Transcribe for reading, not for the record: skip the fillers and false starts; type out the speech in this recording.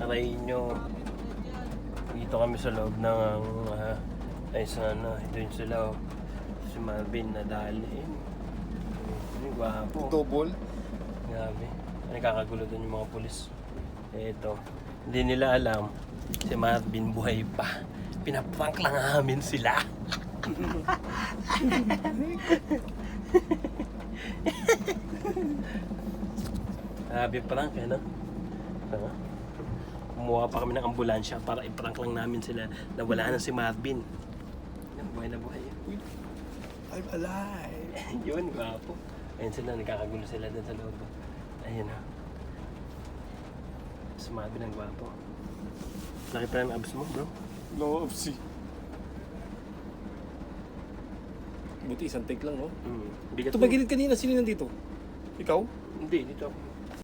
Aray nyo. Dito kami sa loob ng ay sana, doon sila oh. Si Marvin nadali. Ay, gwapo. Double. Grabe. Ay, kakagulo doon yung mga pulis. Eto. Hindi nila alam. Si Marvin buhay pa. Pinaprank lang namin sila. Grabe prank eh, no? Kumuha pa kami ng ambulansya para i-prank lang namin sila na wala na si Marvin. Yan, buhay na buhay. I'm alive. Yun, gwapo. Ayun sila, nagkakagulo sila dun sa loob. Ayun ha. Si Marvin ang gwapo. Laki pa ng abs mo, bro. Low of sea. Buti isang take lang, no? Bigat Ito mo. ba gilid kanina? Sino nandito? Ikaw? Hindi, dito ako.